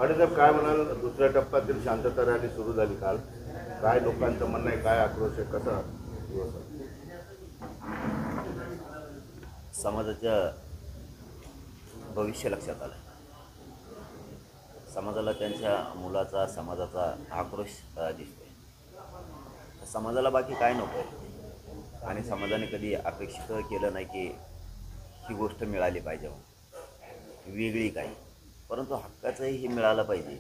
आणि जर काय म्हणाल, दुसऱ्या टप्प्यातील शांतता रॅली सुरू झाली काल, काय लोकांचं म्हणणं आहे, काय आक्रोश आहे, कसा दिवस आहे? समाजाचं भविष्य लक्षात आलं. समाजाला त्यांच्या मुलाचा, समाजाचा आक्रोश दिसतोय. समाजाला बाकी काय नको आहे, आणि समाजाने कधी अपेक्षित केलं नाही की ही गोष्ट मिळाली पाहिजे वेगळी काही, परंतु हक्काचंही हे मिळालं पाहिजे.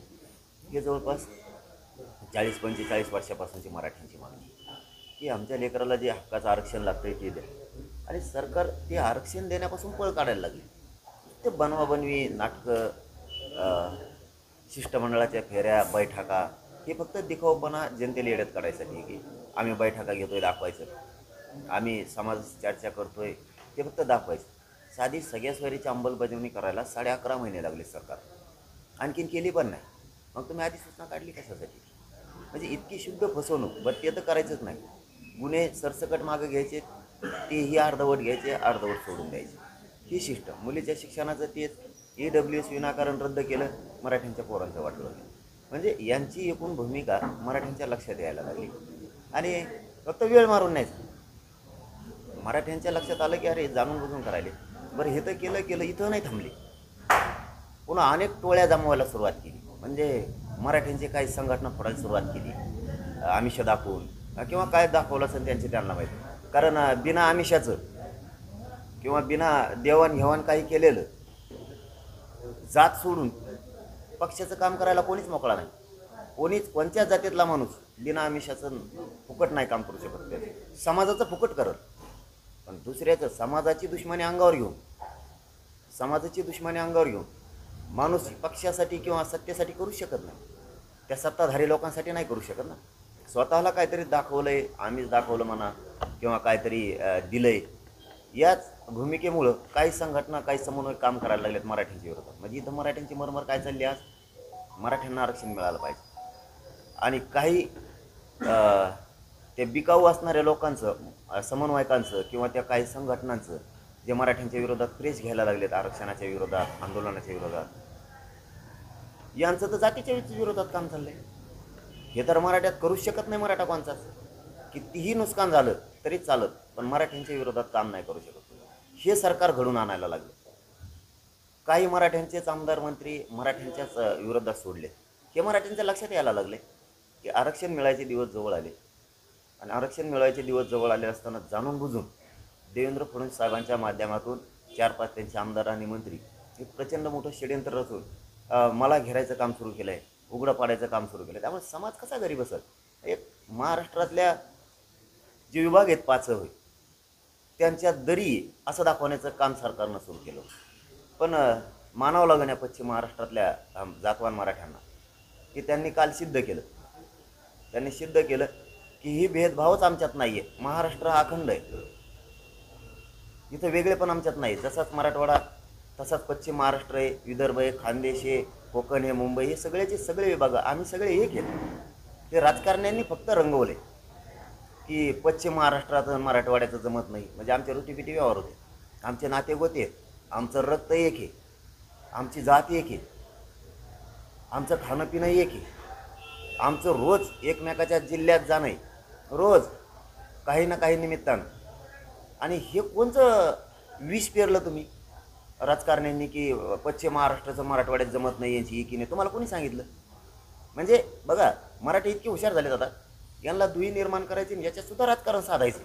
हे जवळपास 40-45 वर्षापासूनची मराठ्यांची मागणी, की आमच्या लेकराला जे हक्काचं आरक्षण लागतं ते द्या. आणि सरकार ते आरक्षण देण्यापासून पळ काढायला लागले. ते बनवाबनवी नाटकं, शिष्टमंडळाच्या फेऱ्या, बैठका, हे फक्त दिखाऊपणा जनतेला येड्यात काढायसाठी, की आम्ही बैठका घेतोय दाखवायचं, आम्ही समाज चर्चा करतोय ते फक्त दाखवायचं. साधी सगळ्या सोयरीची अंमलबजावणी करायला 11.5 महिने लागले सरकार, आणखीन केली पण नाही. मग तुम्ही आधी सूचना काढली कशासाठी? म्हणजे इतकी शुद्ध फसवणूक. बरं, ते तर करायचंच नाही. गुन्हे सरसकट मागं घ्यायचे, तेही अर्धवट घ्यायचे, अर्धवट सोडून द्यायचे. ही सिस्टम. मुलीच्या शिक्षणाचं तेच, EWS विनाकारण रद्द केलं, मराठ्यांच्या पोरांचं वाटलं. म्हणजे यांची एकूण भूमिका मराठ्यांच्या लक्षात यायला लागली. आणि फक्त वेळ मारून नाही, मराठ्यांच्या लक्षात आलं की अरे जाणून बुजून करायले. बरं, हे तर केलं इथं नाही थांबले, पुन्हा अनेक टोळ्या जमवायला सुरुवात केली. म्हणजे मराठ्यांची काही संघटना फोडायला सुरुवात केली, आमिष दाखवून, किंवा काय दाखवलं असेल त्यांना माहिती. कारण बिना आमिषाचं किंवा बिना देवाणघेवाण काही केलेलं, जात सोडून पक्षाचं काम करायला कोणीच मोकळा नाही. कोणत्याच जातीतला माणूस बिना आमिषाचं फुकट नाही काम करू शकत. त्याचं समाजाचं फुकट करत, पण दुसऱ्याचं समाजाची दुश्मनी अंगावर घेऊन माणूस पक्षासाठी किंवा सत्तेसाठी करू शकत नाही. त्या सत्ताधारी लोकांसाठी नाही करू शकत ना. स्वतःला काहीतरी दाखवलंय, आम्हीच दाखवलं म्हणा, किंवा काहीतरी दिलंय, याच भूमिकेमुळं काही संघटना, काही समन्वय काम करायला लागलेत मराठ्यांच्या विरोधात. म्हणजे इथं मराठ्यांची मरमर काय चालली, आज मराठ्यांना आरक्षण मिळालं पाहिजे. आणि काही ते बिकाऊ असणाऱ्या लोकांचं, समन्वयकांचं, किंवा त्या काही संघटनांचं जे मराठ्यांच्या विरोधात प्रेस घ्यायला लागलेत, आरक्षणाच्या विरोधात, आंदोलनाच्या विरोधात, यांचं तर जातीच्या विरोधात काम चाललंय. हे तर मराठ्यात करूच शकत नाही. मराठा कोणचाच कितीही नुकसान झालं तरी चालत, पण मराठ्यांच्या विरोधात काम नाही करू शकत. हे सरकार घडून आणायला लागलं. काही मराठ्यांचेच आमदार मंत्री मराठ्यांच्याच विरोधात सोडले. हे मराठ्यांच्या लक्षात यायला लागले की आरक्षण मिळायचे दिवस जवळ आले. आणि आरक्षण मिळायचे दिवस जवळ आले असताना जाणून बुजून देवेंद्र फडणवीस साहेबांच्या माध्यमातून 4-5 त्यांचे आमदार आणि मंत्री एक प्रचंड मोठं षड्यंत्र रचून मला घेरायचं काम सुरू केलं आहे, उघडं पाडायचं काम सुरू केलं आहे. त्यामुळे समाज कसा घरी बसत? एक महाराष्ट्रातल्या जे विभाग आहेत 5 होय, त्यांच्या दरी असं दाखवण्याचं काम सरकारनं सुरू केलं. पण मानावं लागण या पश्चिम महाराष्ट्रातल्या जातवान मराठ्यांना की त्यांनी काल सिद्ध केलं की ही भेदभावच आमच्यात नाही आहे. महाराष्ट्र हा अखंड आहे, इथं वेगळेपण आमच्यात नाही. जसाच मराठवाडा तसाच पश्चिम महाराष्ट्र आहे, विदर्भ आहे, खानदेश आहे, कोकण आहे, मुंबई, हे सगळेचे सगळे विभाग आम्ही सगळे एक आहेत. ते राजकारण्यांनी फक्त रंगवले की पश्चिम महाराष्ट्रात मराठवाड्याचं जमत नाही. म्हणजे आमचे रोटीपिटी व्यवहार होते, आमचे नाते गोते आहेत, आमचं रक्त एक आहे, आमची जात एक आहे, आमचं खाणं पिणं एक आहे, आमचं रोज एकमेकाच्या जिल्ह्यात जाणं आहे, रोज काही ना काही निमित्तानं. आणि हे कोणचं विष पेरलं तुम्ही राजकारण्यांनी की पश्चिम महाराष्ट्राचं मराठवाड्यात जमत नाही, यांची एकीने? तुम्हाला कोणी सांगितलं? म्हणजे बघा, मराठी इतके हुशार झालेत आता, यांना दुही निर्माण करायचे आणि याच्यातसुद्धा राजकारण साधायचं.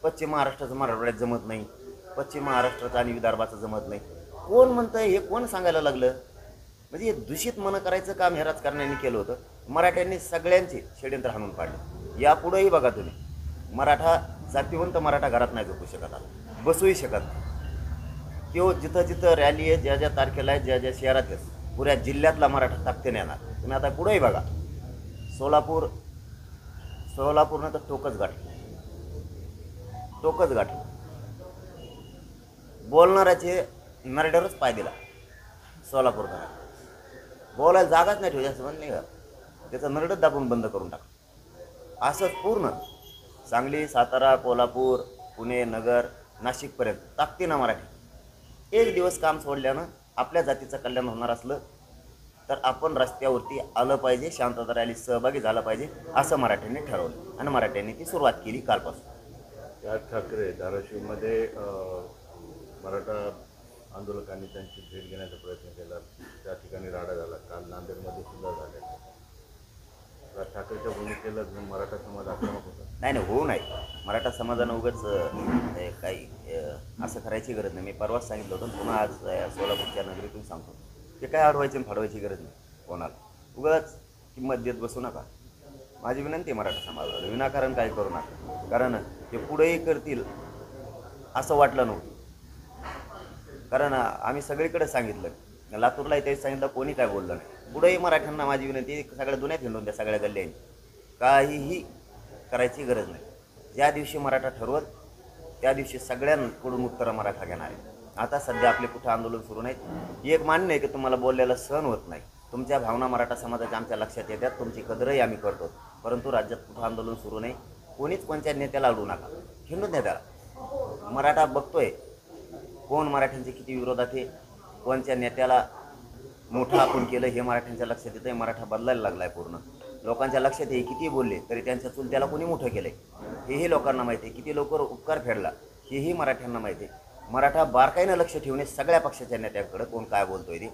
पश्चिम महाराष्ट्राचं मराठवाड्यात जमत नाही, पश्चिम महाराष्ट्राचं आणि विदर्भाचं जमत नाही. कोण म्हणतं हे? कोण सांगायला लागलं? म्हणजे हे दूषित मन करायचं काम ह्या राजकारण्यांनी केलं होतं. मराठ्यांनी सगळ्यांचे षड्यंत्र हाणून पाडले. यापुढेही बघा तुम्ही, मराठा जातीवंत मराठा घरात नाही झोपू शकत, आता बसूही शकत नाही. किंवा जिथं रॅली आहे, ज्या तारखेला आहे, ज्या शहरात आहे, पुऱ्या जिल्ह्यातला मराठा ताकदीने येणार. तुम्ही आता पुढेही बघा, सोलापूरनं तर टोकच गाठलं. बोलणाऱ्याचे नरड्यावरच पाय दिला सोलापूरनं. बोलायला जागाच नाही ठेवली, असं म्हणले का? त्याचं नरडच दाबून बंद करून टाक. असंच पूर्ण सांगली, सातारा, कोल्हापूर, पुणे, नगर, नाशिकपर्यंत ताकदीनं मराठी. एक दिवस काम सोडल्यानं आपल्या जातीचं कल्याण होणार असलं तर आपण रस्त्यावरती आलं पाहिजे, शांतता रॅलीत सहभागी झालं पाहिजे असं मराठ्यांनी ठरवलं आणि मराठ्यांनी ती सुरुवात केली कालपासून. राज ठाकरे धाराशिवमध्ये मराठा आंदोलकांनी त्यांची भेट घेण्याचा प्रयत्न केला, त्या ठिकाणी राडा झाला. काल नांदेडमध्ये सुद्धा झाले. राज ठाकरेच्या भूमिकेला मराठा समाज आक्रमक होता. नाही होऊ नाही. मराठा समाजानं उगाच असं करायची गरज नाही. मी परवाच सांगितलं होतं, पुन्हा आज सोलापूरच्या नगरीतून सांगतो, ते काय अडवायची आणि फाडवायची गरज नाही कोणाला. उगाच किंमत देत बसू नका. माझी विनंती आहे मराठा समाजाला, विनाकारण काय करू नका. कारण ते पुढेही करतील असं वाटलं नव्हतं. कारण आम्ही सगळीकडे सांगितलं, लातूरला तेच सांगितलं, कोणी काय बोललं नाही. पुढेही मराठ्यांना माझी विनंती आहे, सगळ्या दुनियात हिंडून द्या, सगळ्या गल्ल्यांनी काहीही करायची गरज नाही. ज्या दिवशी मराठा ठरवत त्या दिवशी सगळ्यांकडून उत्तरं मराठा घेणार आहे. आता सध्या आपले कुठं आंदोलन सुरू नाहीत. एक मान्य आहे की तुम्हाला बोललेलं सहन होत नाही, तुमच्या भावना मराठा समाजाच्या आमच्या लक्षात येतात, तुमची कदरही आम्ही करतो, परंतु राज्यात कुठं आंदोलन सुरू नाही. कोणीच कोणत्या नेत्याला अडू नका, हिंडून द्या त्याला. मराठा बघतोय कोण मराठ्यांचे किती विरोधात आहे, कोणत्या नेत्याला मोठं आपण केलं हे मराठ्यांच्या लक्षात येतं. मराठा बदलायला लागला आहे पूर्ण. लोकांच्या लक्षात हे किती बोलले तरी त्यांच्या चुलत्याला कोणी मोठं केलं आहे हेही लोकांना माहिती आहे. किती लवकर उपकार फेडला हेही मराठ्यांना माहिती आहे. मराठा बारकाईनं लक्ष ठेवणे सगळ्या पक्षाच्या नेत्यांकडे, कोण काय बोलतोय ते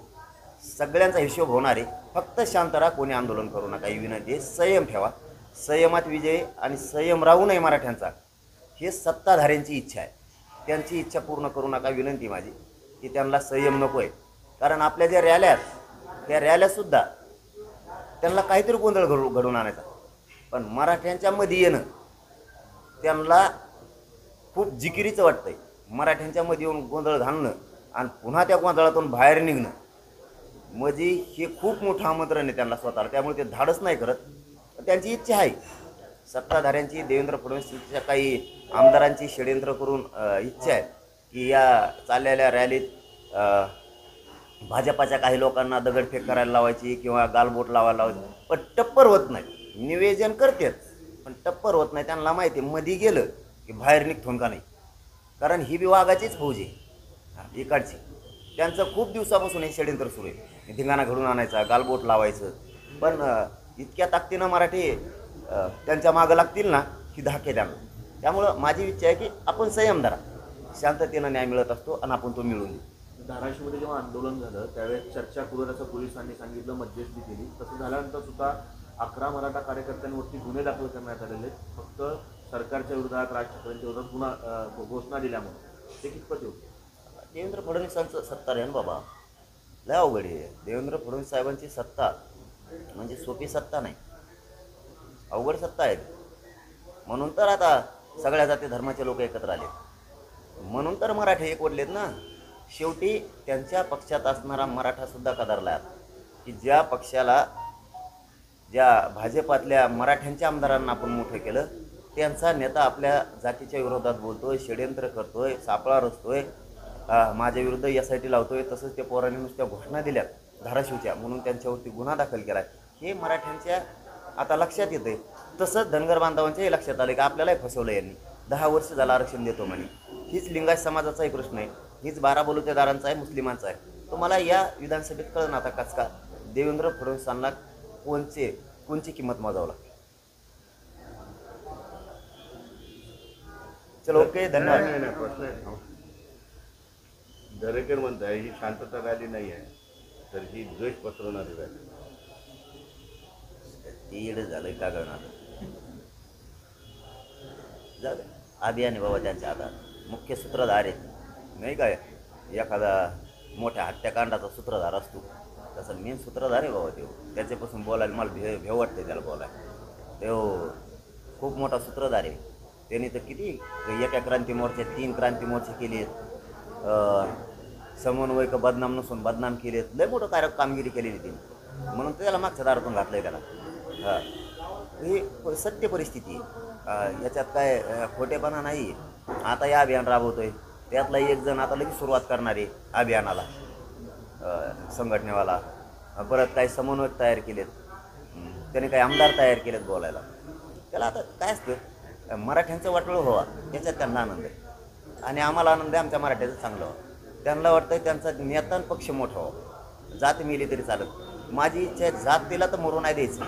सगळ्यांचा हिशोब होणार आहे. फक्त शांत राहा, कोणी आंदोलन करू नका ही विनंती आहे. संयम ठेवा, संयमात विजय आणि संयम राहू नये मराठ्यांचा, हे सत्ताधाऱ्यांची इच्छा आहे. त्यांची इच्छा पूर्ण करू नका, विनंती माझी की त्यांना संयम नको आहे. कारण आपल्या ज्या रॅल्या आहेत त्या रॅल्यासुद्धा त्यांना काहीतरी गोंधळ घडून आणायचा, पण मराठ्यांच्या मध्ये येणं त्यांना खूप जिकिरीचं वाटतंय. मराठ्यांच्या मध्ये येऊन गोंधळ घालणं आणि पुन्हा त्या गोंधळातून बाहेर निघणं म्हणजे हे खूप मोठं आमंत्रण आहे त्यांना स्वतःला. त्यामुळे ते धाडस नाही करत. त्यांची इच्छा आहे, सत्ताधाऱ्यांची, देवेंद्र फडणवीसच्या काही आमदारांची षड्यंत्र करून इच्छा आहे की या चाललेल्या रॅलीत भाजपाच्या काही लोकांना दगडफेक करायला लावायची किंवा गालबोट लावायला लावायची, पण टप्पर होत नाही. निवेदन करतात पण टप्पर होत नाही. त्यांना माहिती आहे मध्ये गेलं की बाहेर निघतून का नाही. कारण ही बी वाघाचीच फौज आहे इकडची. त्यांचं खूप दिवसापासून हे षड्यंत्र सुरू आहे, धिंगाणा घडून आणायचा, गालबोट लावायचं. पण इतक्या ताकदीनं मराठी त्यांच्या मागं लागतील ना की धाके द्या. त्यामुळं माझी इच्छा आहे की आपण संयम धरा, शांततेनं न्याय मिळत असतो आणि आपण तो मिळवून देऊ. धाराशिवमध्ये जेव्हा आंदोलन झालं त्यावेळेस चर्चा करून असं पोलिसांनी सांगितलं, मध्यस्थी केली. तसं झाल्यानंतर सुद्धा 11 मराठा कार्यकर्त्यांवरती गुन्हे दाखल करण्यात आलेले, फक्त सरकारच्या विरोधात, राज ठाकरेंच्या विरोधात पुन्हा घोषणा दिल्यामुळे. ते कितपत होते? देवेंद्र फडणवीसांचं सत्ता आहे ना बाबा, लय अवघड आहे. देवेंद्र फडणवीस साहेबांची सत्ता म्हणजे सोपी सत्ता नाही, अवघड सत्ता आहे. म्हणून तर आता सगळ्या जाती धर्माचे लोक एकत्र आले, म्हणून तर मराठे एकवटलेत ना. शेवटी त्यांच्या पक्षात असणारा मराठासुद्धा कदरला आहे की ज्या पक्षाला, ज्या भाजपातल्या मराठ्यांच्या आमदारांना आपण मोठं केलं, त्यांचा नेता आपल्या जातीच्या विरोधात बोलतोय, षड्यंत्र करतोय, सापळा रचतोय, माझ्या विरुद्ध SIT लावतोय. तसंच त्या पोरांनी नुसत्या घोषणा दिल्या धाराशिवच्या, म्हणून त्यांच्यावरती गुन्हा दाखल केला आहे. हे मराठ्यांच्या आता लक्षात येतं आहे. तसंच धनगर बांधवांच्याही लक्षात आलं की आपल्यालाही फसवलं यांनी. 10 वर्ष झालं आरक्षण देतो म्हणे. हीच लिंगायत समाजाचाही प्रश्न आहे, हीच 12 बलुतेदारांचा आहे, मुस्लिमांचा आहे. तुम्हाला या विधानसभेत कळलं आता कस का देवेंद्र फडणवीसांना कोणची किंमत मोजावं लागते. चलो ओके, धन्यवाद. नाही प्रश्न आहे. दरेकर म्हणताय ही शांतता रॅली नाही आहे, तर ही द्वेष पसरवणारी रॅली. तीड झालं का करणार, जाऊ दे. अभियान बाबा त्यांच्या हातात मुख्य सूत्रधार आहेत नाही काय. एखादा मोठ्या हत्याकांडाचा सूत्रधार असतो तसं मेन सूत्रधार आहे बाबा तो. त्याच्यापासून बोलायला मला भेव वाटते त्याला बोलायला. तो खूप मोठा सूत्रधार आहे. त्यांनी तर किती एका क्रांती मोर्चात 3 क्रांती मोर्चे केले आहेत, समन्वयक बदनाम नसून बदनाम केले आहेत. लय मोठं कामगिरी केलेली त्यांनी, म्हणून त्याला मागच्या दारातून घातलं आहे त्याला. हां, ही सत्य परिस्थिती आहे, याच्यात काय खोटेपणा नाही. आता हे अभियान राबवतोय, त्यातला एक जण आता लगेच सुरुवात करणार आहे अभियानाला, संघटनेवाला. परत काही समन्वयक तयार केलेत, त्याने काही आमदार तयार केलेत बोलायला. त्याला आता काय असतं, मराठ्यांचं वाटोळं व्हावा याच्यात त्यांना आनंद आहे आणि आम्हाला आनंद आहे आमच्या मराठ्याचं चांगलं व्हावं. त्यांना वाटतं त्यांचा नेता पक्ष मोठा व्हावा. जात मिली तरी चालत, माझी इच्छा आहे जातीला तर मरू नाही द्यायचं,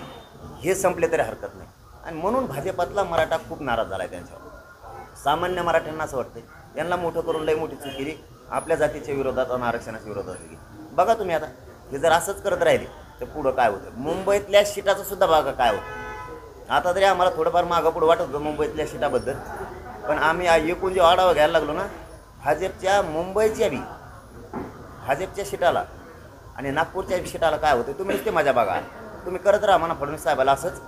हे संपले तरी हरकत नाही. आणि म्हणून भाजपातला मराठा खूप नाराज झाला आहे त्यांच्यावर. सामान्य मराठ्यांना असं वाटतं यांना मोठं करून लई मोठी चूक केली, आपल्या जातीच्या विरोधात आणि आरक्षणाच्या विरोधात केली. बघा तुम्ही आता हे जर असंच करत राहिले तर पुढं काय होतं. मुंबईतल्या सीटाचं सुद्धा बघा काय होतं. आता तरी आम्हाला थोडंफार मागं पुढं वाटत होतं मुंबईतल्या सीटाबद्दल, पण आम्ही एकूण जो आढावा घ्यायला लागलो ना भाजपच्या मुंबईच्या बी भाजपच्या सीटाला आणि नागपूरच्या सीटाला काय होतं तुम्ही नुसते मजा बघा. तुम्ही करत राहा म्हणा फडणवीस साहेबाला असंच.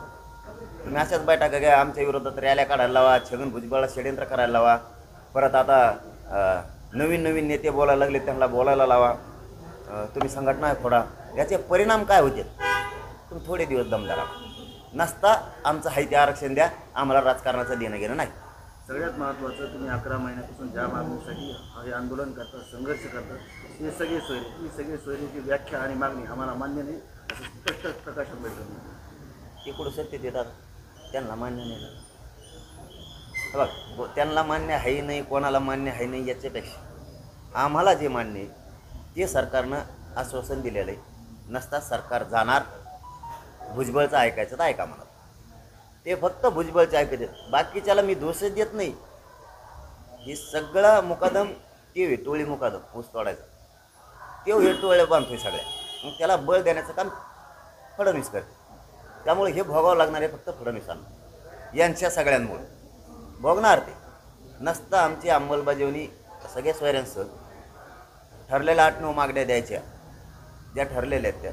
तुम्ही अशाच बैठका घ्या, आमच्या विरोधात रॅल्या काढायला लावा, छगन भुजबळला षडयंत्र करायला लावा. परत आता नवीन नवीन नेते बोलायला लागले त्यांना बोलायला लावा. तुम्ही संघटना फोडा. याचे परिणाम काय होते तुम्ही थोडे दिवस दमदार नसता आमचं हाय ते आरक्षण द्या, आम्हाला राजकारणाचं देणं घेणं नाही. सगळ्यात महत्त्वाचं तुम्ही 11 महिन्यापासून ज्या मागणीसाठी हे आंदोलन करता, संघर्ष करता, ही सगळी सोयरीची व्याख्या आणि मागणी आम्हाला मान्य नाही असं स्पष्ट प्रकाशन भेटलं. ते कुठं सत्य देतात त्यांना मान्य नाही. बघ त्यांना मान्य आहे नाही, कोणाला मान्य आहे नाही याच्यापेक्षा आम्हाला जे मान्य आहे ते सरकारनं आश्वासन दिलेलं आहे. नसता सरकार जाणार, भुजबळचं ऐकायचं तर ऐका म्हणा. ते फक्त भुजबळचं ऐकत आहेत, बाकीच्याला मी दोषच देत नाही. हे सगळा मुकादम ते टोळी मुकादम ऊस तोडायचा ते हे टोळे बांधतोय सगळ्या. मग त्याला बळ देण्याचं काम फडणवीस करते. त्यामुळे हे भोगावं लागणार आहे फक्त फडणवीसांना. यांच्या सगळ्यांमुळे भोगणार ते. नसतं आमची अंमलबजावणी सगळ्या सोयऱ्यांसह ठरलेल्या 8-9 मागण्या द्यायच्या ज्या ठरलेल्या आहेत त्या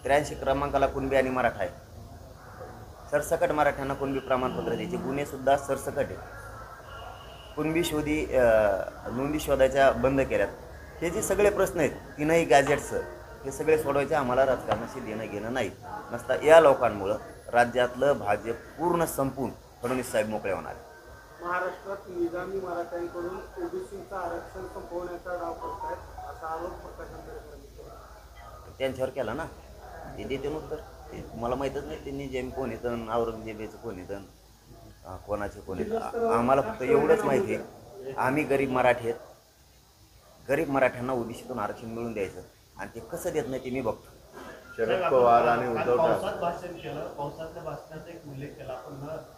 83 क्रमांकाला कुणबी आणि मराठा आहे. सरसकट मराठ्यांना कुणबी प्रमाणपत्र द्यायचे. गुन्हेसुद्धा सरसकट आहे. कुणबी नोंदी शोधायच्या बंद केल्यात. हे जे सगळे प्रश्न आहेत 3ही गॅजेट्सचं हे सगळे सोडवायचे. आम्हाला राजकारणाशी देणं घेणं नाही. नसता या लोकांमुळं राज्यातलं भाजप पूर्ण संपून फडणवीस साहेब मोकळे होणार. महाराष्ट्रात निजामी मराठ्यांकडून ओबीसीचं आरक्षण संपवण्याचा डाव करतायत असा आरोप त्यांच्यावर केला ना ते देते उत्तर. ते मला माहीतच नाही त्यांनी जेम कोण येतं, औरंगजेबाचं कोण येतं, कोणाचे कोण येतं. आम्हाला फक्त एवढंच माहिती आहे आम्ही गरीब मराठी आहेत. गरीब मराठ्यांना ओबीसीतून आरक्षण मिळून द्यायचं आणि ते कसं देत नाही ते मी बघतो. शरद पवार आणि उद्धव ठाकरे पावसात भाषण केलं, पावसातल्या भाषणाचा एक उल्लेख केला, पण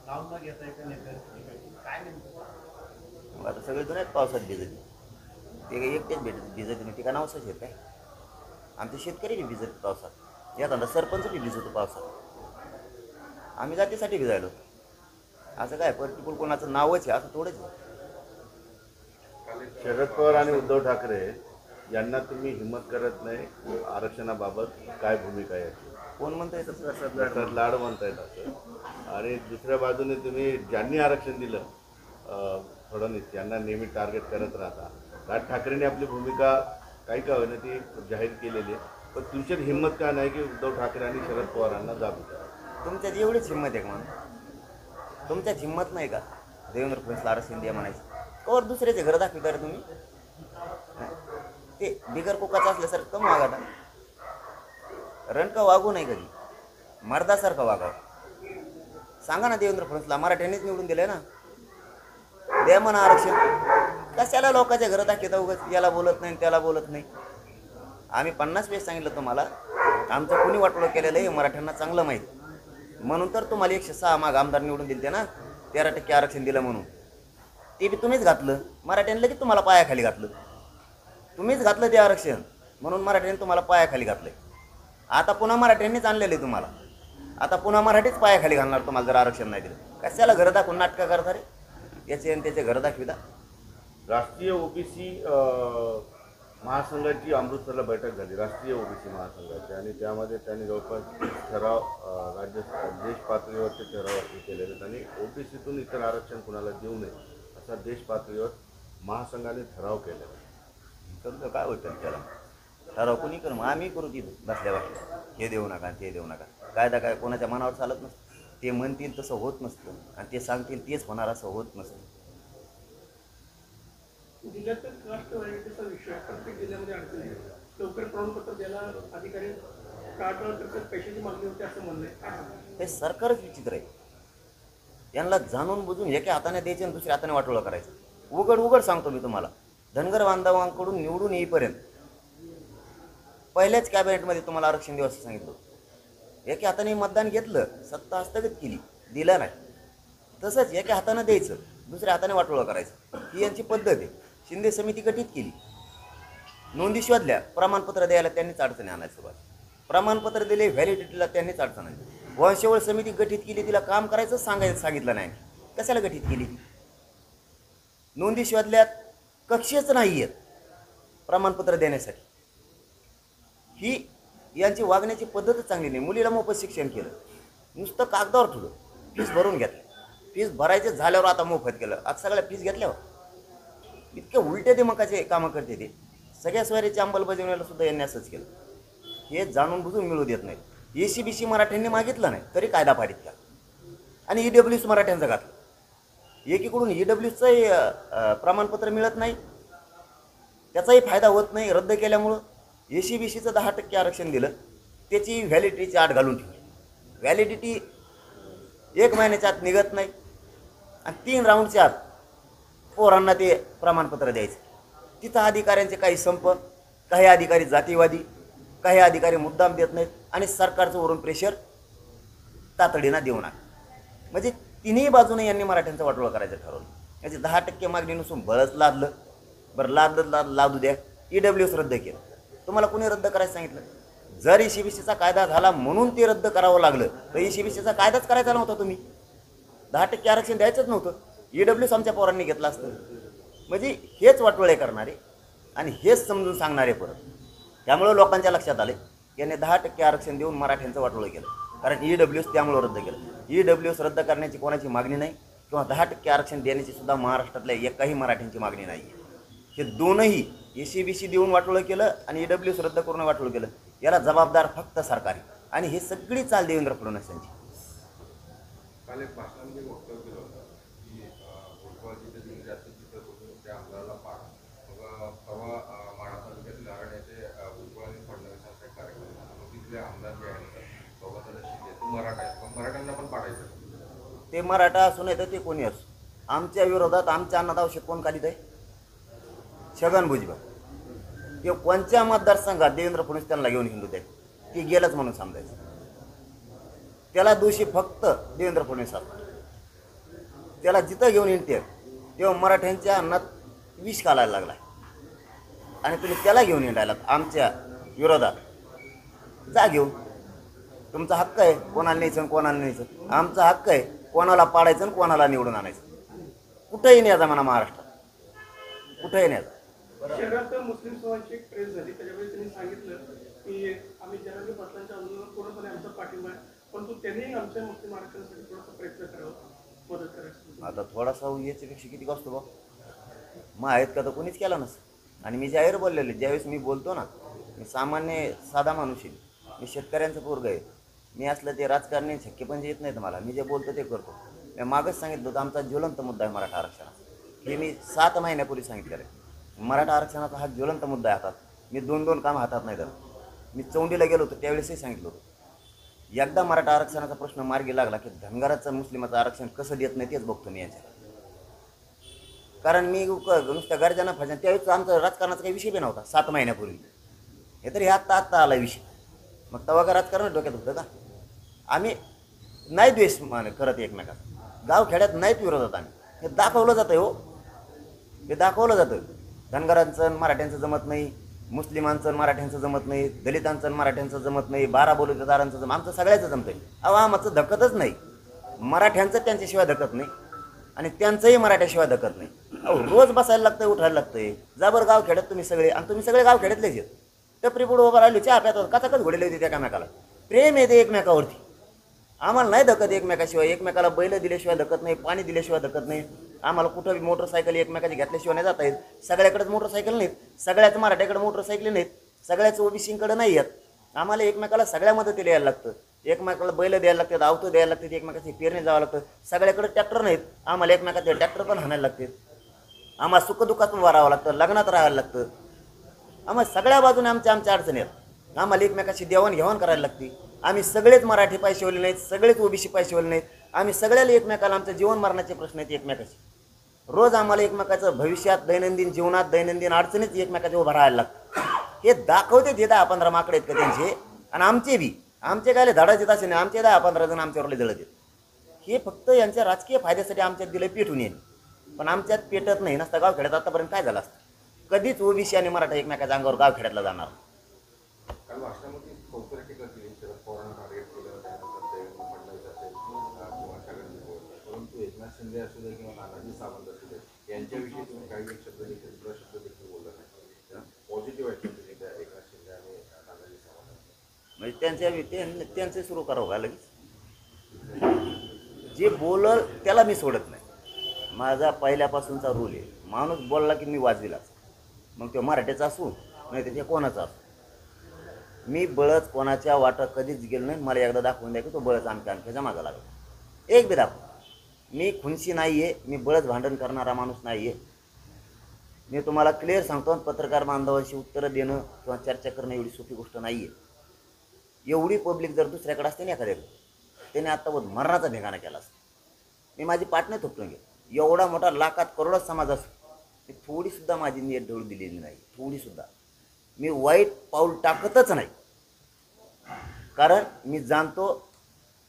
नाव न घेता एका नेत्याची काय नेमकं. आता सगळे जण आहेत पावसात भिजत. ते एकटेच भिजत नाही. ते का नावसंच आहेत काय. आमचे शेतकरी बी भिजत पावसात. एखादा सरपंच बी भिजतो पावसात. आम्ही जातीसाठी भिजायलो. असं काय पर्टिक्युलर कोणाचं नावच आहे असं थोडंच आहे. शरद पवार आणि उद्धव ठाकरे यांना तुम्ही हिंमत करत नाही आरक्षणाबाबत काय भूमिका आहे कोण म्हणतं येतं प्रसाद लाड म्हणतायत असं. आणि दुसऱ्या बाजूने तुम्ही ज्यांनी आरक्षण दिलं फडणवीस यांना नेहमी टार्गेट करत राहता. राज ठाकरेंनी आपली भूमिका काही का होईना ती जाहीर केलेली आहे, पण तुमच्यात हिंमत का नाही की उद्धव ठाकरे आणि शरद पवारांना जाब द्या. तुमच्यात एवढीच हिंमत आहे का म्हणून. तुमच्यात हिंमत नाही का देवेंद्र फडणवीसला आरक्षण द्या म्हणायचं. कवर दुसऱ्याचे घर दाखविता रे तुम्ही. ते बिगर कोकाचं असल्यासारखं कम वागा. रणका वागू नाही कधी, मर्दासारखं वागावं. सांगा ना देवेंद्र फडणवीसला मराठ्यांनीच निवडून दिलंय ना, द्या म्हणा आरक्षण. कशाला लोकांच्या घरात दाखवता उगाच याला बोलत नाही त्याला बोलत नाही. आम्ही 50 वेळेस सांगितलं तुम्हाला आमचं कुणी वाटोळं केलेलं आहे मराठ्यांना चांगलं माहीत. म्हणून तर तुम्हाला 106 माग आमदार निवडून दिले ना, 13% आरक्षण दिलं म्हणून. ते बी तुम्हीच घातलं. मराठ्यांना की तुम्हाला पायाखाली घातलं. तुम्हीच घातलं ते आरक्षण म्हणून मराठ्यांनी तुम्हाला पायाखाली घातलंय. आता पुन्हा मराठ्यांनीच आणलेलं आहे तुम्हाला. आता पुन्हा मराठीच पायाखाली घालणार तुम्हाला जर आरक्षण नाही दिलं. कशाला घरं दाखवून नाटकं करता रे. याचे आणि त्याचे घरं दाखविता. राष्ट्रीय ओबीसी महासंघाची अमृतसरला बैठक झाली, राष्ट्रीय ओबीसी महासंघाची, आणि त्यामध्ये त्यांनी जवळपास ठराव देश पातळीवरचे ठराव केलेले आहेत. आणि ओबीसीतून इतर आरक्षण कुणाला देऊ नये असा देश पातळीवर महासंघाने ठराव केलेला आहे. तर काय होतं त्याला ठराव कोणी करू. मग आम्ही करू तिथं बसल्या बसल्या. हे देऊ नका ते देऊ नका. कायदा काय कोणाच्या मनावर चालत नसतं. ते म्हणतील तसं होत नसतं आणि ते सांगतील तेच होणार असं होत नसतं. जिल्ह्यातील राष्ट्रवादीचा विषय प्रत्येक जिल्ह्यामध्ये अडचण आहे. लवकर प्रमाणपत्र द्यायला अधिकारी टाळाटाळ करतात, पैशाची मागणी होते असं म्हणणं आहे. हे सरकारच विचित्र आहे. यांना जाणून बुजून एका हाताने द्यायचे आणि दुसऱ्या हाताने वाटोळं करायचं. उघड सांगतो मी तुम्हाला, धनगर बांधवांकडून निवडून येईपर्यंत पहिल्याच कॅबिनेटमध्ये तुम्हाला आरक्षण देऊ असं सांगितलं. एका हाताने मतदान घेतलं, सत्ता हस्तगत केली, दिलं नाही. तसंच एका हातानं द्यायचं, दुसऱ्या हाताने वाटोळं करायचं, ही यांची पद्धत आहे. शिंदे समिती गठीत केली, नोंदी शोधल्या, प्रमाणपत्र द्यायला त्यांनीच अडचणी आणायला सुरुवात. प्रमाणपत्र दिले, व्हॅलिडिटीला त्यांनीच अडचण आणली. वंशावळ समिती गठीत केली, तिला काम करायचं सांगितलं नाही. कशाला गठीत केली ती? नोंदी शोधल्यात, कक्षेच नाही आहेत प्रमाणपत्र देण्यासाठी. ही यांची वागण्याची पद्धतच चांगली नाही. मुलीला मोफत शिक्षण केलं, नुसतं कागदावर ठेवलं, फीस भरून घेतलं, फीस भरायचे झाल्यावर आता मोफत केलं. आता सगळ्या फीस घेतल्यावर इतके उलटे दिमागाचे कामं करते ते. सगळ्या स्वारीची अंमलबजावणीला सुद्धा यांनी असंच केलं. हे जाणून बुजून मिळू देत नाही. ACBC मराठ्यांनी मागितलं नाही तरी कायदा पारित केला आणि EWS मराठ्यांचं घातलं. एकीकडून EWSचंही प्रमाणपत्र मिळत नाही, त्याचाही फायदा होत नाही रद्द केल्यामुळं. ACBCचं 10% आरक्षण दिलं, त्याची व्हॅलिडिटीची आट घालून ठेवली. व्हॅलिडिटी 1 महिन्याच्या आत निघत नाही आणि 3 राऊंडच्या आत पोरांना ते प्रमाणपत्र द्यायचं. तिथं अधिकाऱ्यांचे काही संप, काही अधिकारी जातीवादी, काही अधिकारी मुद्दाम देत नाहीत आणि सरकारचं वरून प्रेशर तातडीनं देऊ नका. म्हणजे तिन्ही बाजूने यांनी मराठ्यांचं वाटोळं करायचं ठरवलं. याची 10% मागणी नसून बळच लादलं. बरं लादू द्या. EWS रद्द केलं. तुम्हाला कोणी रद्द करायचं सांगितलं? जर ACBCचा कायदा झाला म्हणून ते रद्द करावं लागलं तर ACBCचा कायदाच करायचा नव्हता. तुम्ही 10% आरक्षण द्यायचंच नव्हतं. EWS आमच्या पोरांनी घेतलं असतं. म्हणजे हेच वाटोळे करणारे आणि हेच समजून सांगणारे परत. त्यामुळं लोकांच्या लक्षात आले यांनी 10% आरक्षण देऊन मराठ्यांचं वाटोळं केलं. कारण EWS त्यामुळं रद्द केलं. EWS रद्द करण्याची कोणाची मागणी नाही किंवा 10% आरक्षण देण्याची सुद्धा महाराष्ट्रातल्या एकाही मराठ्यांची मागणी नाही. हे दोनही ACBC देऊन वाटोळं केलं आणि EWS रद्द करून वाटोळं केलं. याला जबाबदार फक्त सरकार आहे आणि हे सगळी चाल देवेंद्र फडणवीस यांची. काल एक भाषणामध्ये वक्तव्य केलं होतं की फुटबॉलची जे जास्त चित्र होतं त्या आमदाराला पाड. मग परवा माढा तालुक्यातील आरण येथे भुजबळ आणि फडणवीसांचा कार्यक्रम झाला. मग तिथले आमदार जे आहेत बाबासाहेब शिंदे ते मराठा आहेत, मग मराठ्यांना पण पाडायचं. ते मराठा असू नाही तर ते कोणी असो, आमच्या विरोधात आमच्या अन्नदाव कोण काढीत आहे? छगन भुजबळ. ते कोणत्या मतदारसंघात देवेंद्र फडणवीस त्यांना घेऊन हिंदू आहेत, ते गेलंच म्हणून समजायचं. त्याला दोषी फक्त देवेंद्र फडणवीस असतात. त्याला जिथं घेऊन हिंडते तेव्हा मराठ्यांच्या अन्नात विष घालायला लागला आणि तुम्ही त्याला घेऊन हिंडायला आमच्या विरोधात. जा घेऊन, तुमचा हक्क आहे कोणाला न्यायचं आणि कोणाला न्यायचं. आमचा हक्क आहे कोणाला पाडायचं आणि कोणाला निवडून आणायचं. कुठंही न्यायचा म्हणा महाराष्ट्रात, कुठंही न्यायचा. शहरात मुस्लिम समाजाची एक प्रेस झाली, त्याच्यावेळी त्यांनी सांगितलं की आम्ही जनार्दन पाटलांच्या आंदोलनात पूर्णपणे आमचा पाठिंबा आहे, परंतु त्यांनी आमच्या मुस्लिम आरक्षणासाठी थोडासा प्रयत्न करावा, मदत करायची. आता थोडासा याच्यापेक्षा किती असतो बा, मग आहेत का तर कोणीच केला नसतं. आणि मी जाहीर बोललेले, ज्यावेळेस मी बोलतो ना, मी सामान्य साधा माणूस आहे, मी शेतकऱ्यांचं पोरगं आहे. मी असलं ते राजकारणी शक्य पण येत नाहीत मला. मी जे बोलतो ते करतो. मी मागच सांगितलं होतं आमचा ज्वलंत मुद्दा आहे मराठा आरक्षणाचा. हे मी 7 महिन्यापूर्वी सांगितलेलं आहे. मराठा आरक्षणाचा हा ज्वलंत मुद्दा आहे हातात. मी 2 कामं हातात नाही धरत. मी चौंडीला गेलो होतो त्यावेळेसही सांगितलं होतं, एकदा मराठा आरक्षणाचा प्रश्न मार्गी लागला की धनगराचं मुस्लिमाचं आरक्षण कसं देत नाही तेच बघतो मी यांच्या. कारण मी नुसत्या गरजानं फजन त्यावेळेस आमचा राजकारणाचा काही विषय बी नव्हता 7 महिन्यापूर्वी. हे तरी आत्ता आला विषय. मग तेव्हा का राजकारण डोक्यात होतं का? आम्ही नाही द्वेष करत एकमेकात, गावखेड्यात नाहीत विरोधात. आम्ही हे दाखवलं जातं हो, हे दाखवलं जातं. धनगरांचं मराठ्यांचं जमत नाही, मुस्लिमांचं मराठ्यांचं जमत नाही, दलितांचं मराठ्यांचं जमत नाही, 12 बलुतेदारांचं आमचं सगळ्याचं जमतं आहे. अहो आमचं धकतच नाही, मराठ्यांचं त्यांच्याशिवाय धकत नाही आणि त्यांचंही मराठ्याशिवाय धकत नाही. अहो रोज बसायला लागतं, उठायला लागतंय. जाबर गावखेड्यात तुम्ही सगळे, आणि तुम्ही सगळे गावखेड्यातलेच आहेत. टपरी पुढं उभं राहिलो, चहा प्यात कचाकच घोडेले होते त्या एकमेकाला. प्रेम येते एकमेकावरती. आम्हाला नाही धकत एकमेकाशिवाय. एकमेकाला बैल दिल्याशिवाय धकत नाही, पाणी दिल्याशिवाय धकत नाही. आम्हाला कुठं मोटरसायकल एकमेकाची घेतल्याशिवाय नाही जाता येत. सगळ्याकडेच मोटरसायकल नाहीत, सगळ्याच मराठ्याकडे मोटरसायकली नाहीत, सगळ्याच ओबीसीकडे नाही आहेत. आम्हाला एकमेकाला सगळ्या मदतीला यायला लागतं. एकमेकाला बैल द्यायला लागतात, आवतं द्यायला लागतात, एकमेकाची पेरणी जावं लागतं. सगळ्याकडे ट्रॅक्टर नाहीत, आम्हाला एकमेकाचे ट्रॅक्टर पण हाणायला लागतात. आम्हाला सुखदुःखात पण राहावं लागतं, लग्नात राहायला लागतं. आम्हाला सगळ्या बाजूने आमच्या अडचणी आहेत. आम्हाला एकमेकाशी देवाणघेवाण करायला लागते. आम्ही सगळेच मराठी पैसेवाले नाहीत, सगळेच ओबीसी पैसेवाले नाहीत. आम्ही सगळ्याला एकमेकाला आमच्या जीवन मरणाचे प्रश्न आहेत एकमेकाशी. रोज आम्हाला एकमेकाचं भविष्यात दैनंदिन जीवनात दैनंदिन अडचणीत एकमेकाचे उभं राहायला लागतं. हे दाखवते ते 10-15 माकडे आहेत का त्यांचे आणि आमचे बी. आमचे काय धाडाचे असे नाही, आमचे 10-15 जण आमच्यावर जळत आहेत. हे फक्त यांच्या राजकीय फायद्यासाठी आमच्यात दिलं पेटून येईल, पण आमच्यात पेटत नाही. नसता गावखेड्यात आतापर्यंत काय झालं असतं? कधीच ओबीसी आणि मराठा एकमेकाच्या अंगावर गावखेड्यातला जाणार. काल भाषणामध्ये चौथऱ्या टीका केली, शरद पवारांना टार्गेट केलं, त्यानंतर देवेंद्र फडणवीस असेल किंवा छगन भुजबळ, परंतु एकनाथ शिंदे असू दे किंवा नानाजी सावंत असू दे यांच्याविषयी तुम्ही काही एक शब्द देखील दुसरा शब्द देखील बोलला नाही. पॉझिटिव्ह आहे तुम्ही त्या एकनाथ शिंदे आणि नानाजी सावंत म्हणजे त्यांचे सुरू करावं का लगेच? जे बोलल त्याला मी सोडत नाही. माझा पहिल्यापासूनचा रूल आहे, माणूस बोलला की मी वाजविलाच, मग तो मराठीचा असू नाही तर ते कोणाचा असू. मी बळच कोणाच्या वाटा कधीच गेलो नाही. मला एकदा दाखवून द्या की तो बळच आमच्या मागा लागला, एक बी दाखव. मी खुनशी नाही आहे, मी बळच भांडण करणारा माणूस नाही आहे. मी तुम्हाला क्लिअर सांगतो, पत्रकार बांधवांशी उत्तरं देणं किंवा चर्चा करणं एवढी सोपी गोष्ट नाही आहे. एवढी पब्लिक जर दुसऱ्याकडे असते ना एखाद्याकडे, त्याने आत्तावर मरणाचा ढिगाणा केला असता. मी माझी पाठ नाही थोपटून घेत. एवढा मोठा लाखात करोडो समाज असतो, मी थोडीसुद्धा माझी नीट ढवळ दिलेली नाही, थोडीसुद्धा. मी वाईट पाऊल टाकतच नाही, कारण मी जाणतो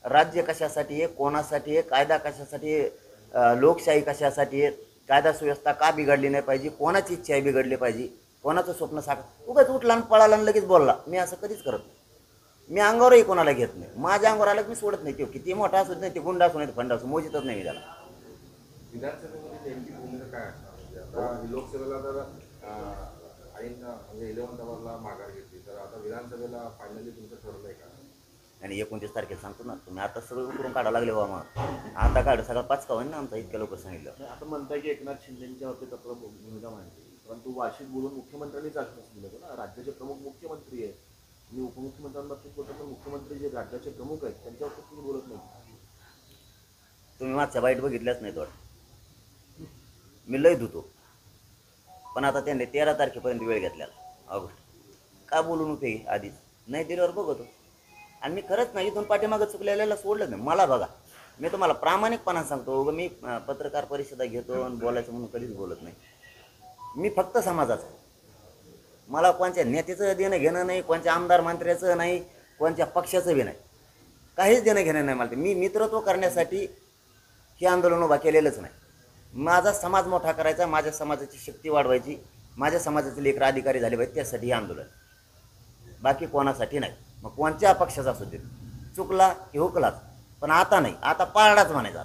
राज्य कशासाठी आहे, कोणासाठी आहे, कायदा कशासाठी आहे, लोकशाही कशासाठी आहे, कायदा सुव्यवस्था का बिघडली नाही पाहिजे, कोणाची इच्छा आहे बिघडली पाहिजे, कोणाचं स्वप्न उगाच उठला आणि पळाला आणि लगेच बोलला. मी असं कधीच करत नाही. मी अंगावरही कोणाला घेत नाही. माझ्या अंगावर आलं की मी सोडत नाही. तो किती मोठा असू नाही, ते गुंड असू नाही, फंड असू, मोजितच नाही मी त्याला. विधानसभेमध्ये नेमकी भूमिका काय असणार? म्हणजे आता लोकसभेला तर आईनं म्हणजे 11 नंबरला माघार घेतली, तर आता विधानसभेला फायनली तुमचं ठरलंय का? आणि 29 तारखेला सांगतो ना, तुम्ही आता सगळं उकरून काढायला लागले बाबा. आता काढ सगळा 5 का होईन ना आमचा, इतक्या लोक सांगितलं. आता म्हणताय की एकनाथ शिंदेच्या बाबतीत आपलं भूमिका मांडली, परंतु वाशीत बोलून मुख्यमंत्र्यांनीच आश्वासन दिलं होतं ना, राज्याचे प्रमुख मुख्यमंत्री आहेत. मी उपमुख्यमंत्र्यांबाबतीत बोलतो, तर मुख्यमंत्री जे राज्याचे प्रमुख आहेत त्यांच्याबाबतीत तुम्ही बोलत नाही. तुम्ही मागच्या बाईट बघितल्याच नाही थोडं. मी लय धुतो, पण आता त्यांनी 13 तारखेपर्यंत वेळ घेतलेला ऑगस्ट. का बोलून उपयोगी? आधीच नाही दिल्यावर बघतो. आणि मी खरंच नाही इथून पाठीमागं चुकलेल्याला सोडलं नाही. मला बघा, मी तुम्हाला प्रामाणिकपणा सांगतो, मी पत्रकार परिषदा घेतो आणि बोलायचं म्हणून कधीच बोलत नाही. मी फक्त समाजाचा. मला कोणत्या नेत्याचं देणं घेणं नाही, कोणत्या आमदार मंत्र्याचं नाही, कोणत्या पक्षाचं बी नाही, काहीच देणं घेणं नाही मला. मी मित्रत्व करण्यासाठी हे आंदोलन उभा केलेलंच नाही. माझा समाज मोठा करायचा, माझ्या समाजाची शक्ती वाढवायची, माझ्या समाजाचे लेकर अधिकारी झाले पाहिजे, त्यासाठी हे आंदोलन, बाकी कोणासाठी नाही. मग कोणत्या पक्षाचा असू दे, चुकला की हुकलाच, पण आता नाही. आता पाळडाच म्हणायचा.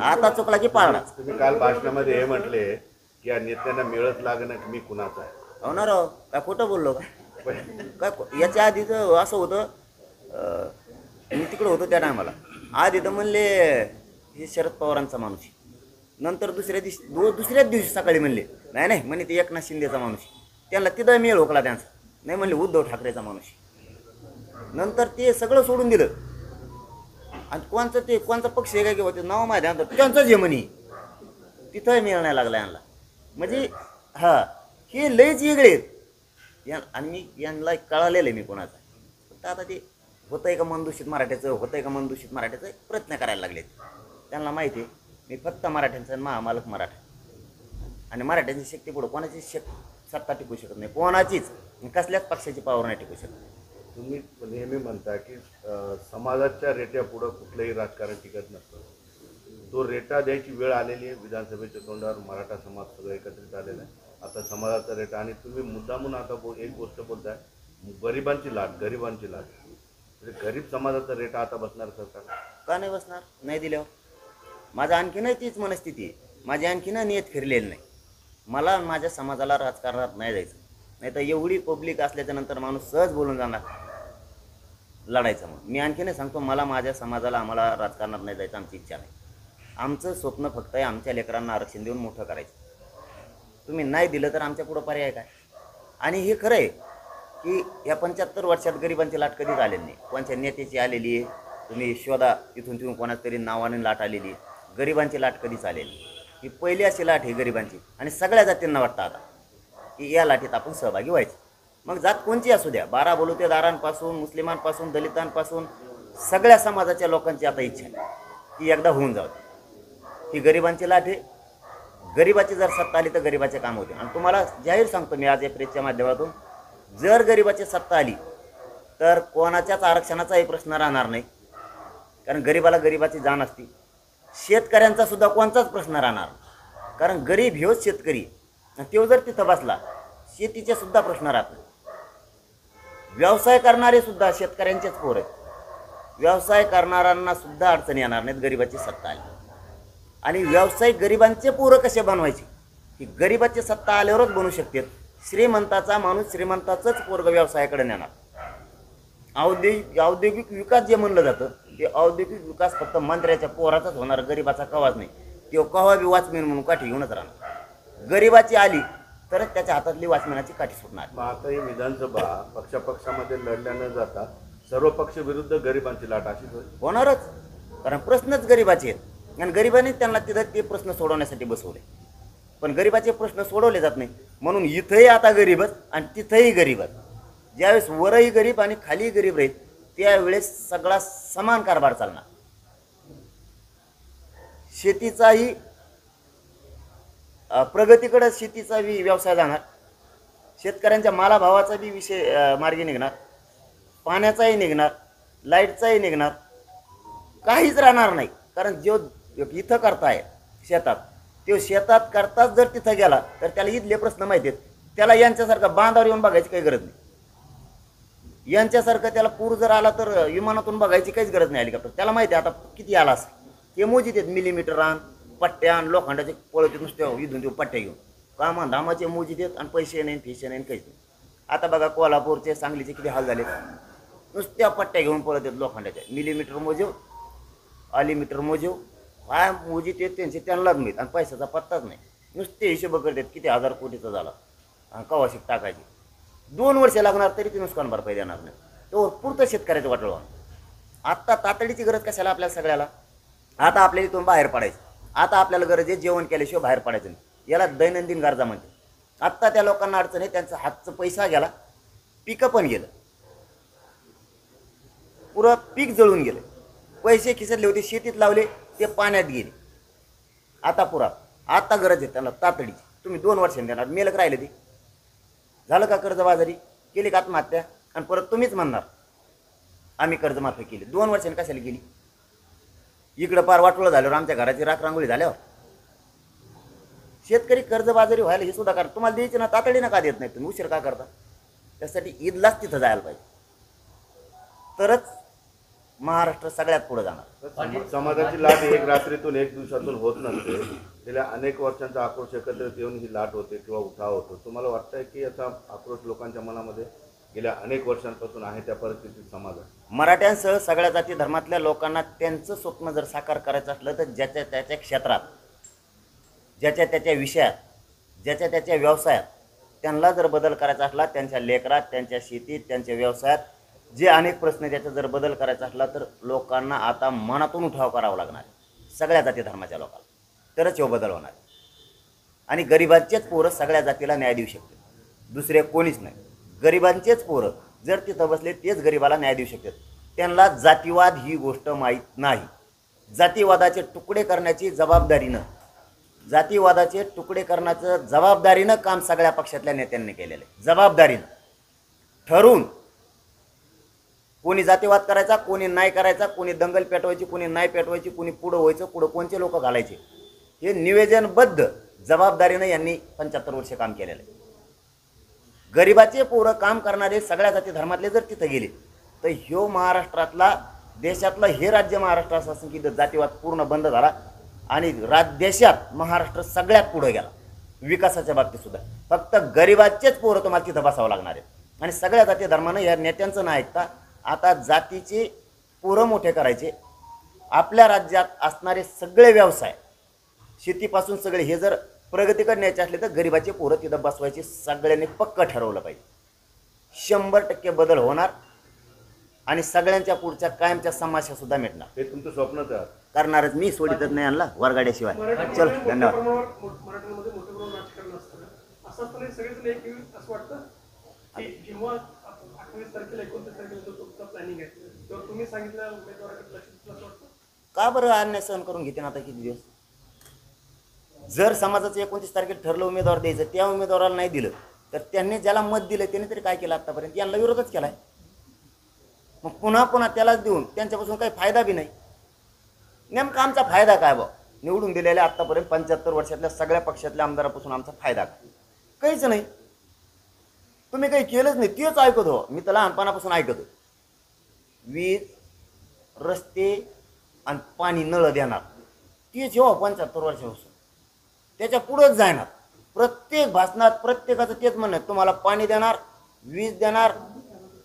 आता चुकला की पाळडाच. तुम्ही काल भाषणामध्ये हे म्हटले की या नेत्यांना मिळत लागणं की मी कुणाचा आहे. हो ना राव, काय खोटं बोललो काय? याच्या आधी तर असं होतं, मी तिकडं होतो त्या टायमाला. आधी तर म्हणले हे शरद पवारांचा माणूस, नंतर दुसऱ्याच दिवशी सकाळी म्हणले नाही म्हणे ते एकनाथ शिंदेचा माणूस. त्यांना तिथं मेळ होकला त्यांचा, नाही म्हणले उद्धव ठाकरेचा माणूस. नंतर ते सगळं सोडून दिलं. आणि कोणचा पक्ष आहे काय किंवा ते नाव माहिती आहे त्यांचंच हे म्हणे, तिथं मेळ नाही लागला यांना. म्हणजे हे लयच वेगळे आहेत. आणि मी यांना कळालेलं आहे मी कोणाचा. फक्त आता ते होतंय का मनदूषित मराठ्याचं प्रयत्न करायला लागलेत. त्यांना माहिती आहे मी फक्त मराठ्यांचा आणि महामालक मराठा. आणि मराठ्यांची शक्ती पुढं कोणाची सत्ता टिकू शकत नाही, कोणाचीच कसल्याच पक्षाची पावर नाही टिकू शकत. तुम्ही नेहमी म्हणता की समाजाच्या रेट्या पुढं कुठलंही राजकारण टिकत नसतं. तो रेटा द्यायची वेळ आलेली आहे. विधानसभेच्या तोंडावर मराठा समाज सगळं एकत्रित आलेला आहे. आता समाजाचा रेटा, आणि तुम्ही मुद्दामून आता एक गोष्ट बोलताय, गरिबांची लाट. म्हणजे गरीब समाजाचा रेटा आता बसणार सरकार का नाही बसणार? नाही दिल्यावर माझा आणखीनही तीच मनस्थिती आहे. माझी आणखीन नियत फिरलेली नाही. मला माझ्या समाजाला राजकारणात नाही जायचं. नाही तर एवढी पब्लिक असल्याच्या नंतर माणूस सहज बोलून जाणार लढायचं. मग मी आणखीनही सांगतो, मला माझ्या समाजाला आम्हाला राजकारणात नाही जायचं, आमची इच्छा नाही. आमचं स्वप्न फक्त आहे आमच्या लेकरांना आरक्षण देऊन मोठं करायचं. तुम्ही नाही दिलं तर आमच्या पुढं पर्याय काय? आणि हे खरं आहे की या 75 वर्षात गरिबांची लाट कधीच आलेली नाही. कोणत्या नेत्याची आलेली आहे तुम्ही शोधा, इथून तिथून कोणाच तरी नावाने लाट आलेली आहे. गरिबांची लाट कधीच आलेली ही पहिली अशी लाट आहे गरिबांची. आणि सगळ्या जातींना वाटतं आता की या लाटीत आपण सहभागी व्हायचं. मग जात कोणची असू द्या, 12 बलुतेदारांपासून, मुस्लिमांपासून, दलितांपासून, सगळ्या समाजाच्या लोकांची आता इच्छा आहे की एकदा होऊन जाऊ. ही गरिबांची लाट आहे. गरिबाची जर सत्ता आली तर गरिबाचे काम होते. आणि तुम्हाला जाहीर सांगतो मी आज या प्रेसच्या माध्यमातून, जर गरिबाची सत्ता आली तर कोणाच्याच आरक्षणाचाही प्रश्न राहणार नाही, कारण गरीबाला गरीबाची जाण असते. शेतकऱ्यांचा सुद्धा कोणताच प्रश्न राहणार नाही, कारण गरीब ह्योच शेतकरी, आणि तो जर तिथं बसला शेतीचे सुद्धा प्रश्न राहत नाही. व्यवसाय करणारे सुद्धा शेतकऱ्यांचेच पोर आहेत. व्यवसाय करणाऱ्यांना सुद्धा अडचणी येणार नाहीत गरीबाची सत्ता आली. आणि व्यावसायिक गरिबांचे पोरं कसे बनवायचे, की गरिबाची सत्ता आल्यावरच बनवू शकतात. श्रीमंताचा माणूस श्रीमंताचंच पोरग व्यवसायाकडे नेणार. औद्योगिक विकास जे म्हणलं जातं ते औद्योगिक विकास फक्त मंत्र्याच्या पोराचाच होणार, गरिबाचा कवाच नाही. तो कवा बी वॉचमॅन म्हणून काठी घेऊनच राहणार. गरिबाची आली तरच त्याच्या हातातली वॉचमॅनाची काठी सुटणार. मग आता ही विधानसभा पक्षापक्षामध्ये लढल्या न जाता सर्व पक्ष विरुद्ध गरिबांची लाट अशीच होईल. होणारच, कारण प्रश्नच गरिबाचे आहेत आणि गरिबांनी त्यांना तिथं ते प्रश्न सोडवण्यासाठी बसवले. पण गरिबाचे प्रश्न सोडवले जात नाही, म्हणून इथंही आता गरीबच आणि तिथंही गरीबच. ज्यावेळेस वरही गरीब आणि खालीही गरीब राहील त्यावेळेस सगळा समान कारभार चालणार. शेतीचाही प्रगतीकडे शेतीचा बी व्यवसाय जाणार, शेतकऱ्यांच्या मालाभावाचा बी विषय मार्गी निघणार, पाण्याचाही निघणार, लाईटचाही निघणार, काहीच राहणार नाही. कारण जो इथं करताय शेतात, तो शेतात करताच जर तिथं गेला तर त्याला इथले प्रश्न माहिती आहेत. त्याला यांच्यासारखं बांधावर येऊन बघायची काही गरज नाही. यांच्यासारखं त्याला पूर जर आला तर विमानातून बघायची काहीच गरज नाही. हेलिकॉप्टर त्याला माहिती आहे आता किती आला असं. ते मोजित आहेत, मिलीमीटर आण, पट्ट्या आण, लोखंडाचे पळत नुसत्या इथून ते पट्ट्या घेऊन कामा धामाचे मोजित आहेत आणि पैसे नाही, फिशे नाही, काहीच नाही. आता बघा कोल्हापूरचे सांगलीचे किती हाल झाले, नुसत्या पट्ट्या घेऊन पळत आहेत लोखंडाच्या. मिलीमीटर मोजेव, आलीमीटर मोजेव, काय मोजित आहेत त्यांचे त्यांनाच माहीत आणि पैशाचा पत्ताच नाही. नुसते हिशोब करतात किती हजार कोटीचा झाला आणि कवाशिक टाकायची. 2 वर्ष लागणार तरी ते नुकसान भरपाई देणार नाही. तो पुरतं शेतकऱ्याचं वाटलं. आत्ता तातडीची गरज कशाला आपल्याला सगळ्याला? आता आपल्याला इथून बाहेर पडायचं. आता आपल्याला गरज आहे जेवण केल्याशिवाय बाहेर पडायचं नाही. याला दैनंदिन गरजा म्हणते. आत्ता त्या लोकांना अडचण आहे, त्यांचा हातचा पैसा गेला, पिकं पण गेलं, पुरं पीक जळून गेलं, पैसे खिसतले होते शेतीत लावले ते पाण्यात गेले. आता पुरा आता गरज आहे त्यांना तातडीची. तुम्ही 2 वर्षांनी देणार, मेलक राहिले ते झालं का? कर्जबाजारी केली का आत्महत्या? आणि परत तुम्हीच म्हणणार आम्ही कर्जमाफी केली. 2 वर्षांनी कशाला केली? इकडं पार वाटोळं झाल्यावर, आमच्या घराची राख रांगोळी झाल्यावर शेतकरी कर्जबाजारी व्हायला हे सुद्धा कारण तुम्हाला द्यायची ना, तातडीनं का देत नाही तुम्ही? उशीर का करता? त्यासाठी ईदलाच तिथं जायला पाहिजे, तरच महाराष्ट्र सगळ्यात पुढे जाणार. समाजाची लाट एक रात्रीतून एक दिवसातून होत नसते. गेल्या अनेक वर्षांचा आक्रोश एकत्रित येऊन ही लाट होते किंवा उठाव होतो. तुम्हाला वाटतंय की याचा आक्रोश लोकांच्या मनामध्ये गेल्या अनेक वर्षांपासून आहे त्या परिस्थितीत समाज आहे? मराठ्यांसह सगळ्या जाती धर्मातल्या लोकांना त्यांचं स्वप्न जर साकार करायचं असलं तर ज्याच्या त्याच्या क्षेत्रात, ज्याच्या त्याच्या विषयात, ज्याच्या त्याच्या व्यवसायात त्यांना जर बदल करायचा असला, त्यांच्या लेकरात, त्यांच्या शेतीत, त्यांच्या व्यवसायात जे अनेक प्रश्न त्याचा जर बदल करायचा असला तर लोकांना आता मनातून उठाव करावा लागणार आहे. सगळ्या जाती धर्माच्या लोकांना तरच हे बदल होणार. आणि गरिबांचेच पोरं सगळ्या जातीला न्याय देऊ शकते, दुसरे कोणीच नाही. गरिबांचेच पोरं जर तिथं बसले तेच गरिबाला न्याय देऊ शकतात. त्यांना जातीवाद ही गोष्ट माहीत नाही. जातीवादाचे तुकडे करण्याची जबाबदारीनं, जातीवादाचे तुकडे करण्याचं जबाबदारीनं काम सगळ्या पक्षातल्या नेत्यांनी केलेलं आहे. जबाबदारीनं ठरवून कोणी जातीवाद करायचा, कोणी नाही करायचा, कोणी दंगल पेटवायची, कोणी नाही पेटवायची, कोणी पुढं व्हायचं, पुढं कोणचे लोक घालायचे, हे निवेदनबद्ध जबाबदारीनं यांनी 75 वर्ष काम केलेलं आहे. गरिबाचे पोरं काम करणारे सगळ्या जाती धर्मातले जर तिथं गेले तर ह्यो महाराष्ट्रातला, देशातलं हे राज्य महाराष्ट्र असं असून की जातीवाद पूर्ण बंद झाला आणि देशात महाराष्ट्र सगळ्यात पुढे गेला विकासाच्या बाबतीत सुद्धा. फक्त गरिबाचेच पोरं तुम्हाला तिथं बसावं लागणार आहेत. आणि सगळ्या जाती धर्मानं या नेत्यांचं नाही ऐकता आता जातीचे पोरं मोठे करायचे. आपल्या राज्यात असणारे सगळे व्यवसाय, शेतीपासून सगळे, हे जर प्रगतीकडे न्यायचे असले तर गरिबाचे पोरं तिथं बसवायचे सगळ्यांनी पक्क ठरवलं पाहिजे. 100% बदल होणार आणि सगळ्यांच्या पुढच्या कायमच्या समस्या सुद्धा मिटणार. हे तुमचं स्वप्नच आहे. करणारच मी, सोडितच नाही आणला वरगाड्याशिवाय. चल, धन्यवाद. मराठवाड्यामध्ये मोठं प्रमाण राजकारण असतं, असं असताना सगळेजण एक असं वाटतं की जेव्हा 28 तारखेला 29 तारखेला जो तुमचा प्लॅनिंग आहे तर तुम्ही सांगितलं उमेदवाराकडे लक्ष दिलं असं वाटतं का बरं अन्याय सहन करून घेते ना आता किती दिवस? जर समाजाचं 29 तारखेला ठरलं उमेदवार द्यायचं, त्या उमेदवाराला नाही दिलं तर त्यांनी ज्याला मत दिलं त्याने तरी काय केलं आतापर्यंत? यांना विरोधच केलाय. मग पुन्हा पुन्हा त्यालाच देऊन त्यांच्यापासून काही फायदा बी नाही. नेमका आमचा फायदा काय बा? निवडून दिलेल्या आत्तापर्यंत 75 वर्षातल्या सगळ्या पक्षातल्या आमदारापासून आमचा फायदा काय? काहीच नाही. तुम्ही काही केलंच नाही. तेच ऐकतो मी तर लहानपणापासून ऐकतो. वीज, रस्ते आणि पाणी नळ देणार तेच जेव्हा 75 वर्षापासून त्याच्या पुढंच जाणार. प्रत्येक भाषणात प्रत्येकाचं तेच म्हणणं आहे, तुम्हाला पाणी देणार, वीज देणार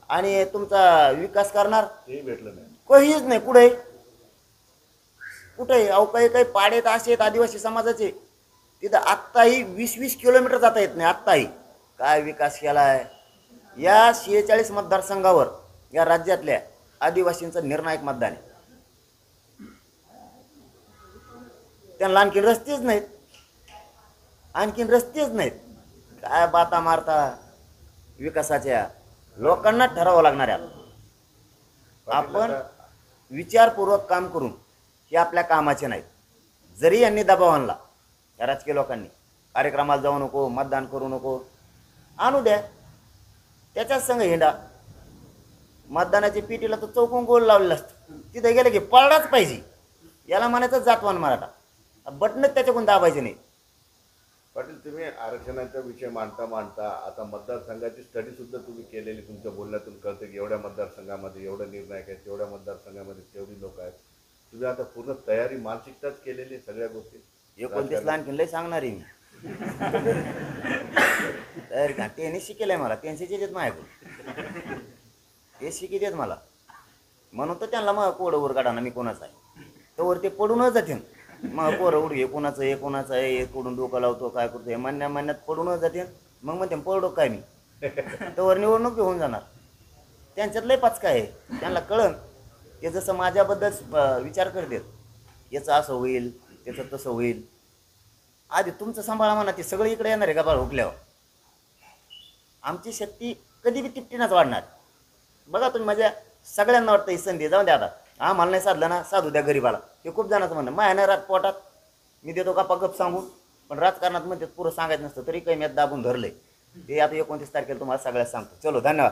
आणि तुमचा विकास करणार. तेही भेटलं नाही. काहीच नाही. कुठे कुठे अहो काही पाडेत असे आहेत आदिवासी समाजाचे, तिथं आत्ताही 20-20 किलोमीटर जाता येत नाही. आत्ताही काय विकास केला आहे? या 46 मतदारसंघावर या राज्यातल्या आदिवासींचं निर्णायक मतदान आहे. त्यांना आणखीन रस्तेच नाहीत. काय बाता मारता विकासाच्या? लोकांना ठरावं लागणार आहे. आपण विचारपूर्वक काम करून हे आपल्या कामाचे नाहीत. जरी यांनी दबाव आणला या राजकीय लोकांनी, कार्यक्रमाला जाऊ नको, मतदान करू नको, आणू द्या, त्याच्याच संग हिंडा. मतदानाच्या पिटीला तर चौकून गोल लावलेलं असतं, तिथे गेलं की पळलाच पाहिजे. याला म्हणायचं जातवान मराठा. बटनच त्याच्याकडून दाबायचे नाही. पाटील, तुम्ही आरक्षणाचा विषय मांडता आता मतदारसंघाची स्टडी सुद्धा तुम्ही केलेली, तुमच्या बोलण्यातून कळतं की एवढ्या मतदारसंघामध्ये एवढं निर्णायक आहेत, तेवढ्या मतदारसंघामध्ये तेवढी लोक आहेत. तुम्ही आता पूर्ण तयारी मानसिकताच केलेली सगळ्या गोष्टी. 29 आणखीन लय सांगणार आहे मी. तर का टेनिस शिकेल आहे मला, टेन्सिचे देत माझ्याकडून ते शिकी देत मला. म्हणून तर त्यांना मग कोड वर काढा मी कोणाचा आहे तर ते पडूनच जाते. मग पोरं उडगे कोणाचं आहे, कोणाचं आहे, हे कोडून डोकं लावतो, काय करतो, हे म्हणण्यात पडूनच जाते. मग म्हणते पडलो काय मी, तर निवडणूक होऊन जाणार. त्यांच्यात लय पाचका आहे. त्यांना कळन ते जसं माझ्याबद्दल विचार करतात, याचं असं होईल, त्याचं तसं होईल. आधी तुमचं सांभाळा म्हणा, ते सगळं इकडे येणार आहे का बाळ हुकल्यावर. आमची शक्ती कधी बी तिपटीनंच वाढणार. बघा तुम्ही, माझ्या सगळ्यांना वाटतं ही संधी जाऊन द्या, आता आम्हाला नाही साधलं ना, साधू द्या गरीबाला. हे खूप जणांचं म्हणणं. माया नाही रात पोटात, मी देतो का गप सांगून. पण राजकारणात म्हणते पुरं सांगायचं नसतं, तरी काही मी दाबून धरलंय. ते आता 29 तारखेला तुम्हाला सगळ्यात सांगतो. चलो, धन्यवाद.